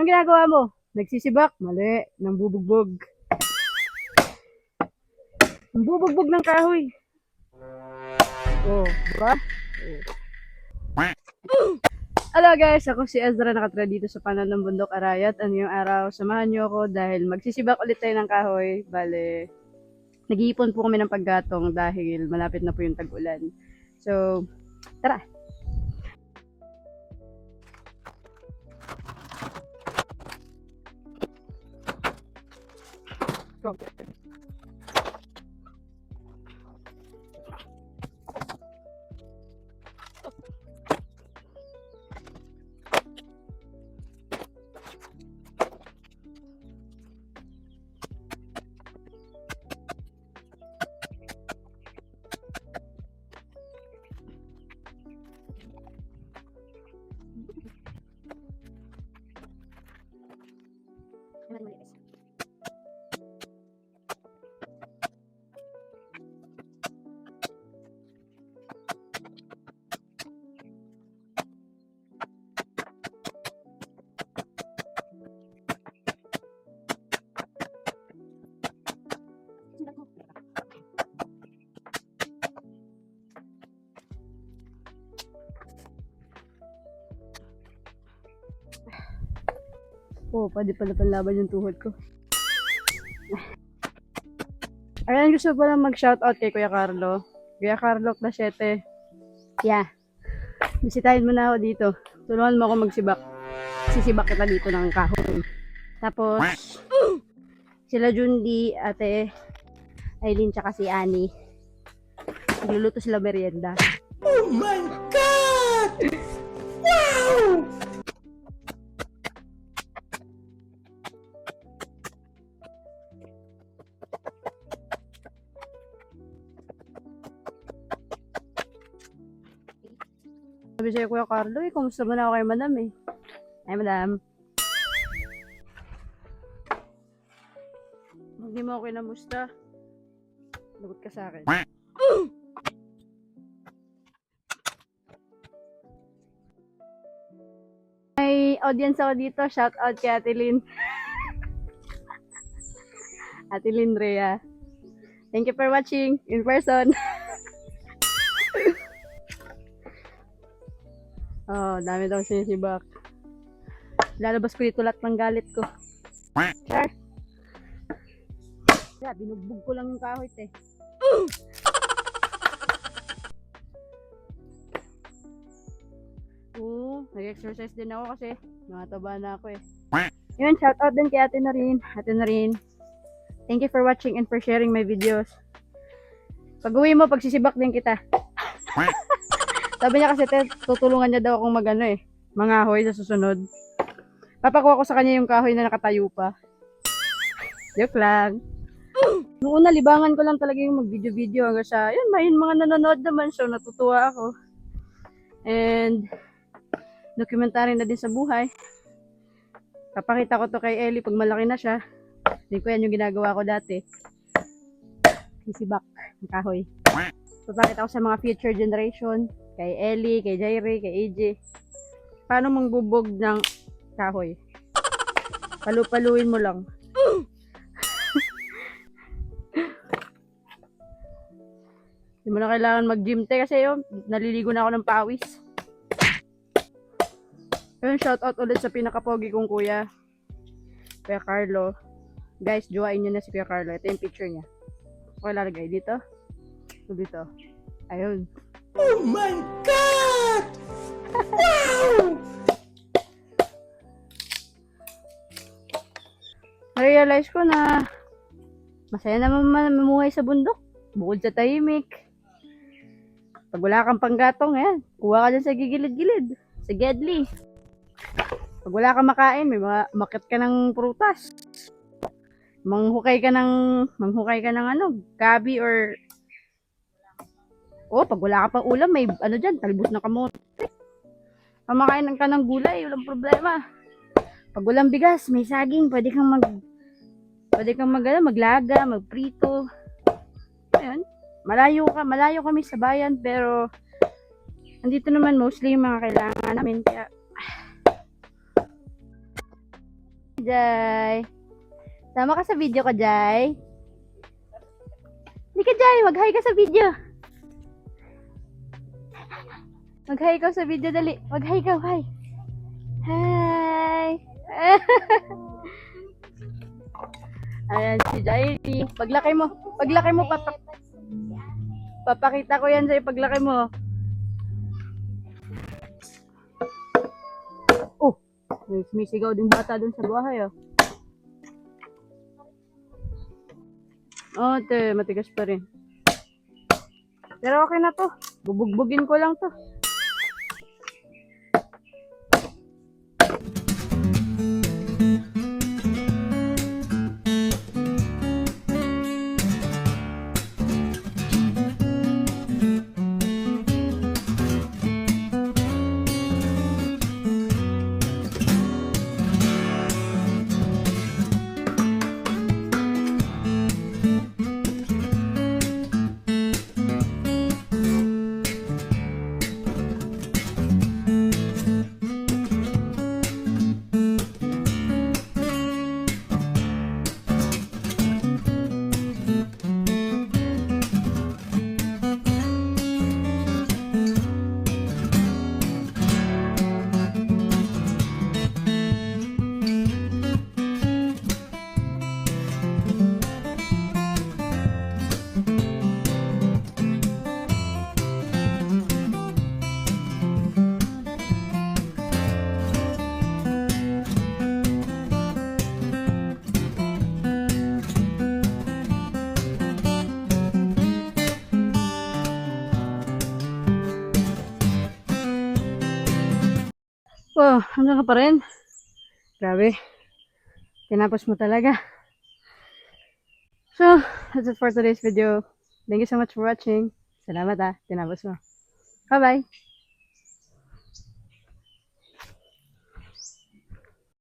Anong ginagawa mo? Nagsisibak? Mali. Nambubugbog. Nambubugbog ng kahoy. Oh, diba? Oh. Hello guys, ako si Ezra, nakatira dito sa Panan ng Bundok Arayat. Ano yung araw? Samahan niyo ako dahil magsisibak ulit tayo ng kahoy. Bale, nag-iipon po kami ng paggatong dahil malapit na po yung tag-ulan. So, tara! Go. Oh, pwede pala panlaban yung tuhod ko. Ayan, gusto ko lang mag-shoutout kay Kuya Carlo. Kuya Carlo Clasete. Yeah. Bisitahin mo na ako dito. Tulungan mo ako magsibak. Sisibak kita dito ng kahoy. Tapos, sila Jundi, ate Aileen, tsaka si Annie. Nagluluto sila merienda. Oh my God! Wow! Sabi sa'yo, Kuya Carlo, kumusta mo na ako kay madam eh? Ay, madam. Hindi mo ako kinamusta. Lagot ka sa akin. May audience ako dito. Shout out kay Ate Lynn. Ate Lynn Rhea. Thank you for watching in person. Oh, dami daw sinisibak. Lalabas ko dito lahat ng galit ko. Char. Kaya, binugbog ko lang yung kahoy, te. Nag-exercise din ako kasi nakataba na ako eh. Yun, shout out din kay Ate Noreen. Ate Noreen, thank you for watching and for sharing my videos. Pag uwi mo, pagsisibak din kita. Sabi niya kasi, tutulungan niya daw akong mangahoy sa susunod. Papakuha ko sa kanya yung kahoy na nakatayo pa. Joke lang. Noong una, libangan ko lang talaga yung mag-video-video hanggang sa, yun, may mga nanonood naman, so natutuwa ako. And, documentary na din sa buhay. Papakita ko to kay Ellie pag malaki na siya. Hindi ko yan yung ginagawa ko dati. Sisibak ng kahoy. Papakita ko sa mga future generation. Kay Ellie, kay Jairi, kay AJ. Paano mangbubog ng kahoy? Palu-paluin mo lang. Hindi mo na kailangan mag-gym kasi yun, naliligo na ako ng pawis. Yun, shoutout ulit sa pinakapogi kong kuya. Kuya Carlo. Guys, jowain nyo na si Kuya Carlo. Ito yung picture niya. Okay, lalagay dito. Dito. Ayun. Oh my God! Wow! Na-realize ko na masaya naman mamuhay sa bundok. Bukod sa tahimik. Pag wala kang panggatong, yan. Kuha ka dyan sa gigilid-gilid. Sa Gedli. Pag wala kang makain, may makit ka ng prutas. Manghukay ka ng gabi or pag wala ka pang ulam, may dyan, talbos na kamote. Pamakain ka ng gulay, walang problema. Pag walang bigas, may saging, pwede kang maglaga, magprito. Ayun. Malayo kami sa bayan, pero andito naman mostly yung mga kailangan namin. Kaya Jai. Sama ka sa video ko, Jai. Hindi ka, Jai. Mag-hi ka sa video. Mag-hi ka sa video, dali. Mag-hi ka, hi. Hi. Ayan si Jairi. Paglaki mo, papakita ko yan sa'yo paglaki mo. Oh, may sumisigaw din bata dun sa bahay, oh. Oh, te, matigas pa rin. Pero okay na to. Bubugbugin ko lang to. Oh, hanggang ka pa rin. Grabe. Tinapos mo talaga. So, that's it for today's video. Thank you so much for watching. Salamat tinapos mo. Bye-bye.